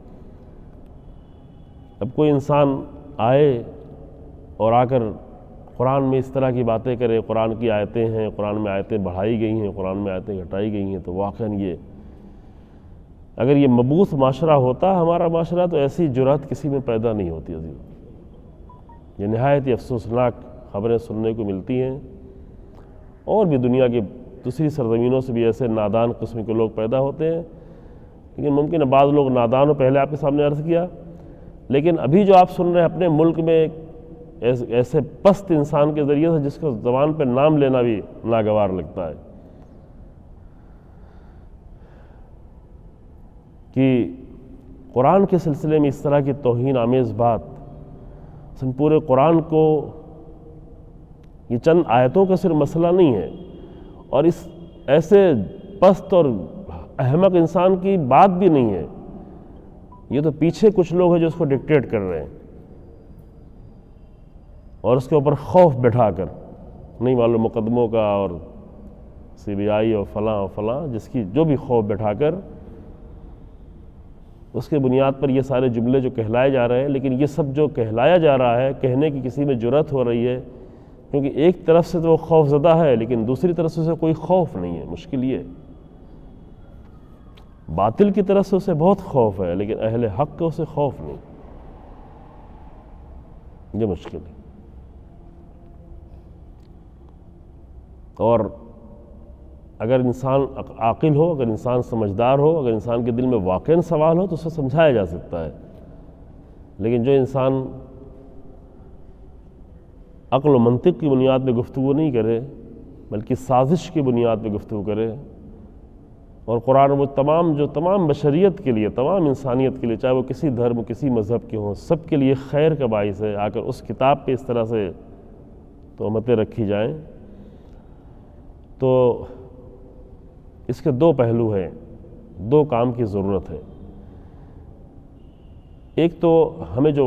A: اب کوئی انسان آئے اور آ کر قرآن میں اس طرح کی باتیں کرے، قرآن کی آیتیں ہیں، قرآن میں آیتیں بڑھائی گئی ہیں، قرآن میں آیتیں گھٹائی گئی ہیں، تو واقعاً یہ اگر یہ مبعوث معاشرہ ہوتا ہمارا معاشرہ تو ایسی جرأت کسی میں پیدا نہیں ہوتی عزیز۔ یہ نہایت ہی افسوسناک خبریں سننے کو ملتی ہیں، اور بھی دنیا کی دوسری سرزمینوں سے بھی ایسے نادان قسم کے لوگ پیدا ہوتے ہیں، لیکن ممکن ہے بعض لوگ نادان ہو، پہلے آپ کے سامنے عرض کیا، لیکن ابھی جو آپ سن رہے ہیں اپنے ملک میں ایسے پست انسان کے ذریعے سے جس کو زبان پہ نام لینا بھی ناگوار لگتا ہے، کہ قرآن کے سلسلے میں اس طرح کی توہین آمیز بات، پورے قرآن کو، یہ چند آیتوں کا صرف مسئلہ نہیں ہے، اور اس ایسے پست اور احمق انسان کی بات بھی نہیں ہے، یہ تو پیچھے کچھ لوگ ہیں جو اس کو ڈکٹیٹ کر رہے ہیں، اور اس کے اوپر خوف بٹھا کر، نہیں معلوم مقدموں کا اور CBI اور فلاں جس کی جو بھی خوف بٹھا کر، اس کے بنیاد پر یہ سارے جملے جو کہلائے جا رہے ہیں۔ لیکن یہ سب جو کہلایا جا رہا ہے، کہنے کی کسی میں جرأت ہو رہی ہے، کیونکہ ایک طرف سے تو وہ خوف زدہ ہے، لیکن دوسری طرف سے اسے کوئی خوف نہیں ہے۔ مشکل یہ باطل کی طرف سے اسے بہت خوف ہے، لیکن اہل حق کا اسے خوف نہیں، یہ مشکل ہے۔ اور اگر انسان عاقل ہو، اگر انسان سمجھدار ہو، اگر انسان کے دل میں واقعاً سوال ہو تو اسے سمجھایا جا سکتا ہے، لیکن جو انسان عقل و منطق کی بنیاد پہ گفتگو نہیں کرے، بلکہ سازش کی بنیاد پہ گفتگو کرے، اور قرآن وہ تمام بشریت کے لیے، تمام انسانیت کے لیے، چاہے وہ کسی دھرم، کسی مذہب کے ہوں، سب کے لیے خیر کا باعث ہے، آ کر اس کتاب پہ اس طرح سے تہمتیں رکھی جائیں، تو اس کے دو پہلو ہیں، دو کام کی ضرورت ہے۔ ایک تو ہمیں جو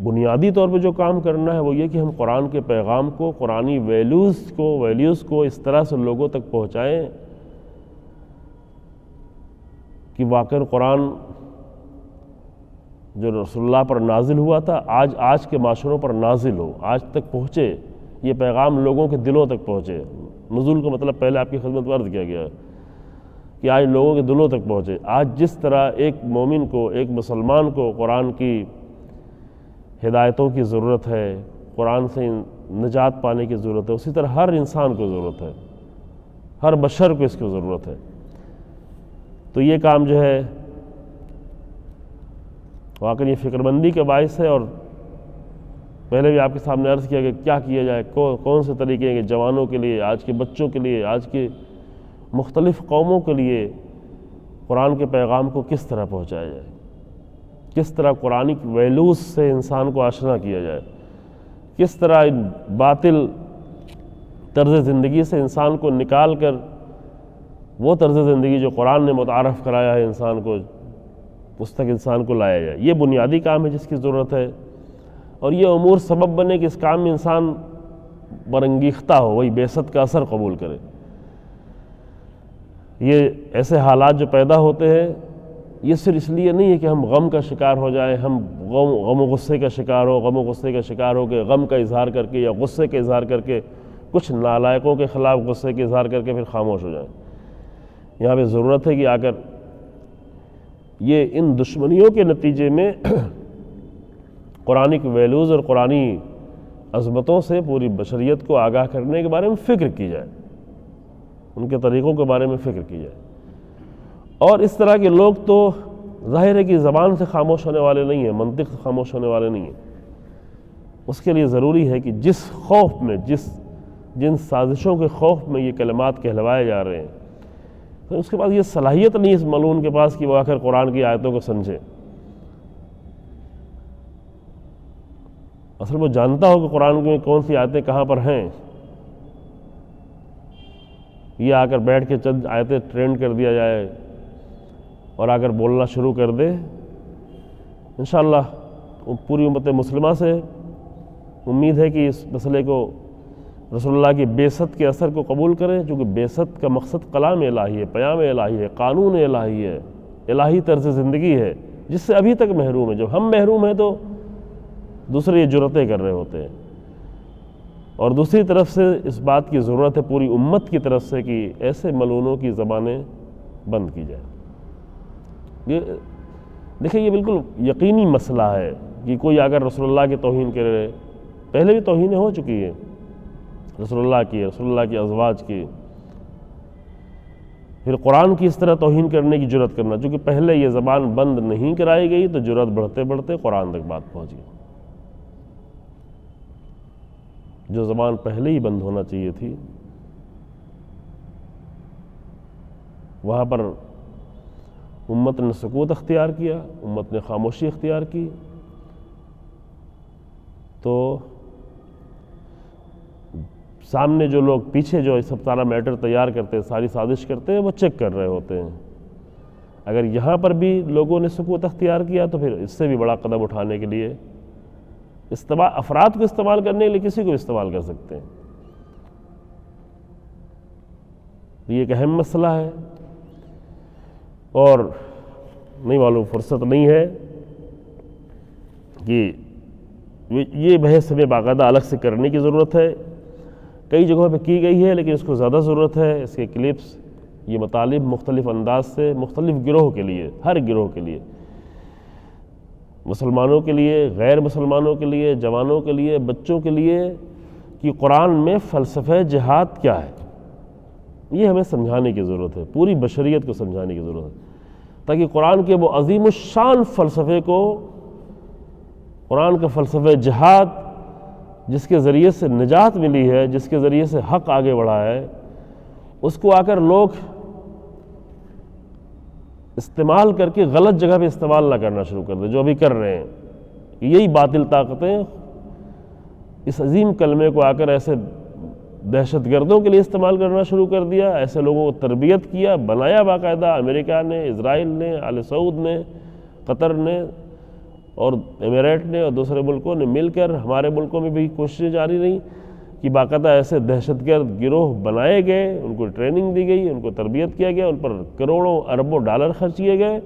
A: بنیادی طور پہ جو کام کرنا ہے وہ یہ کہ ہم قرآن کے پیغام کو، قرآنی ویلیوز کو اس طرح سے لوگوں تک پہنچائیں کہ واقعی قرآن جو رسول اللہ پر نازل ہوا تھا آج کے معاشروں پر نازل ہو، آج تک پہنچے، یہ پیغام لوگوں کے دلوں تک پہنچے۔ نزول کا مطلب پہلے آپ کی خدمت میں عرض کیا گیا ہے کہ آج لوگوں کے دلوں تک پہنچے۔ آج جس طرح ایک مومن کو، ایک مسلمان کو قرآن کی ہدایتوں کی ضرورت ہے، قرآن سے نجات پانے کی ضرورت ہے، اسی طرح ہر انسان کو ضرورت ہے، ہر بشر کو اس کی ضرورت ہے۔ تو یہ کام جو ہے واقعی یہ فکر مندی کا باعث ہے، اور پہلے بھی آپ کے سامنے عرض کیا کہ کیا کیا جائے، کون سے طریقے ہیں کہ جوانوں کے لیے، آج کے بچوں کے لیے، آج کے مختلف قوموں کے لیے قرآن کے پیغام کو کس طرح پہنچایا جائے، کس طرح قرآنی ویلیوز سے انسان کو آشنا کیا جائے، کس طرح باطل طرز زندگی سے انسان کو نکال کر وہ طرز زندگی جو قرآن نے متعارف کرایا ہے انسان کو، اس تک انسان کو لایا جائے۔ یہ بنیادی کام ہے جس کی ضرورت ہے، اور یہ امور سبب بنے کہ اس کام میں انسان برانگیختہ ہو، وہی بعثت کا اثر قبول کرے۔ یہ ایسے حالات جو پیدا ہوتے ہیں، یہ صرف اس لیے نہیں ہے کہ ہم غم کا شکار ہو جائیں، ہم غم و غصے کا شکار ہو کہ غم کا اظہار کر کے یا غصے کا اظہار کر کے، کچھ نالائقوں کے خلاف غصے کے اظہار کر کے پھر خاموش ہو جائیں۔ یہاں پہ ضرورت ہے کہ آ کر یہ ان دشمنیوں کے نتیجے میں قرآنک ویلیوز اور قرآنی عظمتوں سے پوری بشریت کو آگاہ کرنے کے بارے میں فکر کی جائے، ان کے طریقوں کے بارے میں فکر کی جائے۔ اور اس طرح کے لوگ تو ظاہر ہے کہ زبان سے خاموش ہونے والے نہیں ہیں، منطق سے خاموش ہونے والے نہیں ہیں۔ اس کے لیے ضروری ہے کہ جس خوف میں، جن سازشوں کے خوف میں یہ کلمات کہلوائے جا رہے ہیں، تو اس کے پاس یہ صلاحیت نہیں اس ملعون کے پاس کہ وہ آ کر قرآن کی آیتوں کو سمجھے۔ اصل وہ جانتا ہو کہ قرآن میں کون سی آیتیں کہاں پر ہیں، یہ آ کر بیٹھ کے چند آیتیں ٹرینڈ کر دیا جائے اور آ کر بولنا شروع کر دے، انشاءاللہ پوری امت مسلمہ سے امید ہے کہ اس مسئلے کو رسول اللہ کی بعثت کے اثر کو قبول کریں، چونکہ بعثت کا مقصد کلام الہی ہے، پیام الہی ہے، قانون الہی ہے، الہی طرز زندگی ہے، جس سے ابھی تک محروم ہے۔ جب ہم محروم ہیں تو دوسرے یہ جرأتیں کر رہے ہوتے ہیں، اور دوسری طرف سے اس بات کی ضرورت ہے پوری امت کی طرف سے کہ ایسے ملعونوں کی زبانیں بند کی جائیں۔ یہ دیکھیں، یہ بالکل یقینی مسئلہ ہے کہ کوئی اگر رسول اللہ کی توہین کرے، پہلے بھی توہینیں ہو چکی ہیں رسول اللہ کی ازواج کی، پھر قرآن کی اس طرح توہین کرنے کی جرأت کرنا، چونکہ پہلے یہ زبان بند نہیں کرائی گئی تو جرأت بڑھتے بڑھتے قرآن تک بات پہنچ گئی۔ جو زبان پہلے ہی بند ہونا چاہیے تھی، وہاں پر امت نے سکوت اختیار کیا، امت نے خاموشی اختیار کی، تو سامنے جو لوگ پیچھے جو سب سارا میٹر تیار کرتے ہیں، ساری سازش کرتے ہیں، وہ چیک کر رہے ہوتے ہیں۔ اگر یہاں پر بھی لوگوں نے سکوت اختیار کیا تو پھر اس سے بھی بڑا قدم اٹھانے کے لیے افراد کو استعمال کرنے کے لیے کسی کو استعمال کر سکتے ہیں۔ یہ ایک اہم مسئلہ ہے، اور نہیں معلوم فرصت نہیں ہے کہ یہ بحث ہمیں باقاعدہ الگ سے کرنے کی ضرورت ہے۔ کئی جگہوں پہ کی گئی ہے لیکن اس کو زیادہ ضرورت ہے۔ اس کے کلپس، یہ مطالب مختلف انداز سے مختلف گروہ کے لیے، ہر گروہ کے لیے، مسلمانوں کے لیے، غیر مسلمانوں کے لیے، جوانوں کے لیے، بچوں کے لیے، کہ قرآن میں فلسفہ جہاد کیا ہے، یہ ہمیں سمجھانے کی ضرورت ہے، پوری بشریت کو سمجھانے کی ضرورت ہے، تاکہ قرآن کے وہ عظیم الشان فلسفے کو، قرآن کا فلسفہ جہاد جس کے ذریعے سے نجات ملی ہے، جس کے ذریعے سے حق آگے بڑھا ہے، اس کو آ کر لوگ استعمال کر کے غلط جگہ پہ استعمال نہ کرنا شروع کر دیں، جو ابھی کر رہے ہیں۔ یہی باطل طاقتیں اس عظیم کلمے کو آ کر ایسے دہشت گردوں کے لیے استعمال کرنا شروع کر دیا، ایسے لوگوں کو تربیت کیا، بنایا باقاعدہ، امریکہ نے، اسرائیل نے، آل سعود نے، قطر نے اور امارات نے اور دوسرے ملکوں نے مل کر، ہمارے ملکوں میں بھی کوششیں جاری رہیں کہ باقاعدہ ایسے دہشت گرد گروہ بنائے گئے، ان کو ٹریننگ دی گئی، ان کو تربیت کیا گیا، ان پر کروڑوں اربوں ڈالر خرچ کیے گئے،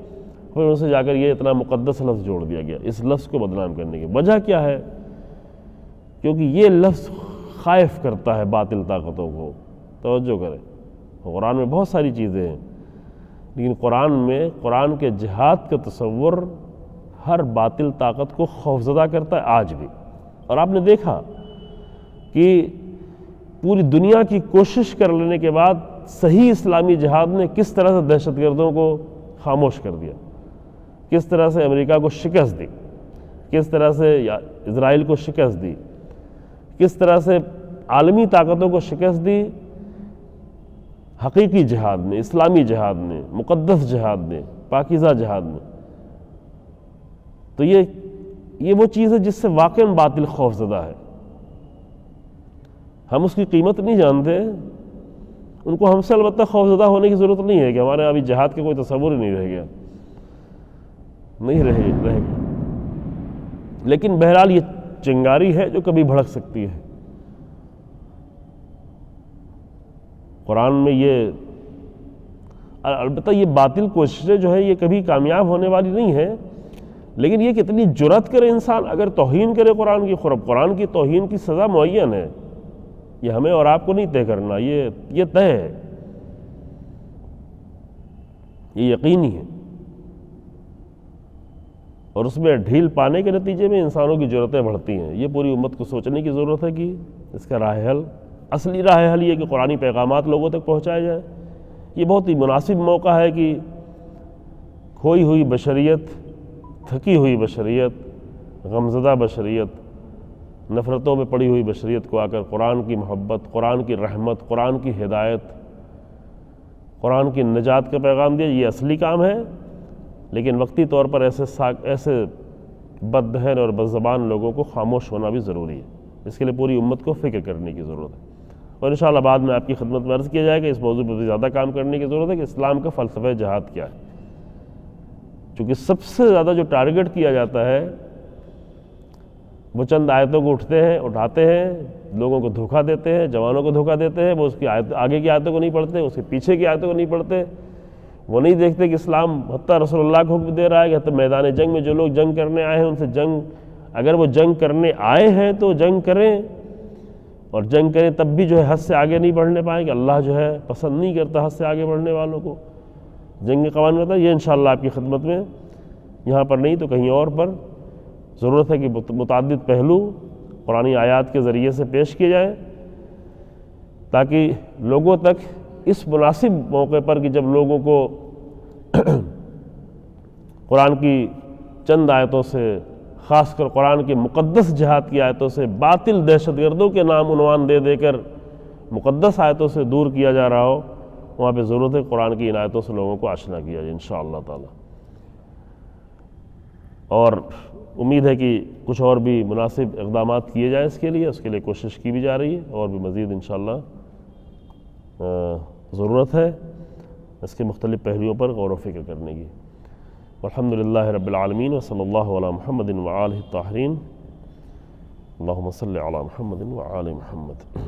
A: پھر ان سے جا کر یہ اتنا مقدس لفظ جوڑ دیا گیا اس لفظ کو بدنام کرنے کی وجہ کیا ہے؟ کیونکہ یہ لفظ خائف کرتا ہے باطل طاقتوں کو۔ توجہ کریں، قرآن میں بہت ساری چیزیں ہیں، لیکن قرآن میں قرآن کے جہاد کا تصور ہر باطل طاقت کو خوفزدہ کرتا ہے آج بھی۔ اور آپ نے دیکھا کہ پوری دنیا کی کوشش کر لینے کے بعد صحیح اسلامی جہاد نے کس طرح سے دہشت گردوں کو خاموش کر دیا، کس طرح سے امریکہ کو شکست دی، کس طرح سے اسرائیل کو شکست دی، کس طرح سے عالمی طاقتوں کو شکست دی حقیقی جہاد نے، اسلامی جہاد نے، مقدس جہاد نے، پاکیزہ جہاد نے۔ تو یہ وہ چیز ہے جس سے واقعاً باطل خوفزدہ ہے۔ ہم اس کی قیمت نہیں جانتے، ان کو ہم سے البتہ خوفزدہ ہونے کی ضرورت نہیں ہے کہ ہمارے ابھی جہاد کا کوئی تصور ہی نہیں رہ گیا، نہیں رہے گا، لیکن بہرحال یہ چنگاری ہے جو کبھی بھڑک سکتی ہے۔ قرآن میں یہ البتہ یہ باطل کوششیں جو ہے یہ کبھی کامیاب ہونے والی نہیں ہے، لیکن یہ کتنی جرأت کرے انسان اگر توہین کرے قرآن کی، قرآن کی توہین کی سزا معین ہے، یہ ہمیں اور آپ کو نہیں طے کرنا، یہ طے ہے، یہ یقینی ہے، اور اس میں ڈھیل پانے کے نتیجے میں انسانوں کی جرأتیں بڑھتی ہیں۔ یہ پوری امت کو سوچنے کی ضرورت ہے کہ اس کا راہ حل، اصلی راہ حل یہ کہ قرآنی پیغامات لوگوں تک پہنچائے جائیں۔ یہ بہت ہی مناسب موقع ہے کہ کھوئی ہوئی بشریت، تھکی ہوئی بشریت، غمزدہ بشریت، نفرتوں میں پڑی ہوئی بشریت کو آ کر قرآن کی محبت، قرآن کی رحمت، قرآن کی ہدایت، قرآن کی نجات کا پیغام دیا۔ یہ اصلی کام ہے، لیکن وقتی طور پر ایسے بدذہن اور بدزبان لوگوں کو خاموش ہونا بھی ضروری ہے۔ اس کے لیے پوری امت کو فکر کرنے کی ضرورت ہے، اور انشاءاللہ بعد میں آپ کی خدمت میں عرض کیا جائے گا اس موضوع پر بھی زیادہ کام کرنے کی ضرورت ہے کہ اسلام کا فلسفہ جہاد کیا ہے، چونکہ سب سے زیادہ جو ٹارگٹ کیا جاتا ہے وہ چند آیتوں کو اٹھاتے ہیں، لوگوں کو دھوکہ دیتے ہیں، جوانوں کو دھوکہ دیتے ہیں، وہ اس کی آگے کی آیتوں کو نہیں پڑھتے، اس کے پیچھے کی آیتوں کو نہیں پڑھتے، وہ نہیں دیکھتے کہ اسلام حتیٰ رسول اللہ کو حکم دے رہا ہے کہ حتیٰ میدان جنگ میں جو لوگ جنگ کرنے آئے ہیں ان سے اگر وہ جنگ کرنے آئے ہیں تو جنگ کریں، اور جنگ کریں تب بھی جو ہے حد سے آگے نہیں بڑھنے پائیں کہ اللہ جو ہے پسند نہیں کرتا حد سے آگے بڑھنے والوں کو۔ جنگ کے قوانین ہوتا ہے، یہ انشاءاللہ آپ کی خدمت میں یہاں پر نہیں تو کہیں اور پر ضرورت ہے کہ متعدد پہلو قرآنی آیات کے ذریعے سے پیش کیے جائیں، تاکہ لوگوں تک اس مناسب موقع پر کہ جب لوگوں کو قرآن کی چند آیتوں سے، خاص کر قرآن کے مقدس جہاد کی آیتوں سے، باطل دہشت گردوں کے نام عنوان دے کر مقدس آیتوں سے دور کیا جا رہا ہو، وہاں پہ ضرورت ہے قرآن کی عنایتوں سے لوگوں کو آشنا کیا جائے انشاءاللہ تعالی. اور امید ہے کہ کچھ اور بھی مناسب اقدامات کیے جائیں اس کے لیے کوشش کی بھی جا رہی ہے، اور بھی مزید انشاءاللہ ضرورت ہے اس کے مختلف پہلوؤں پر غور و فکر کرنے کی. والحمدللہ رب العالمین وصلی اللہ علی محمد وآلہ الطاہرین. اللہم صلی علی محمد وآل محمد.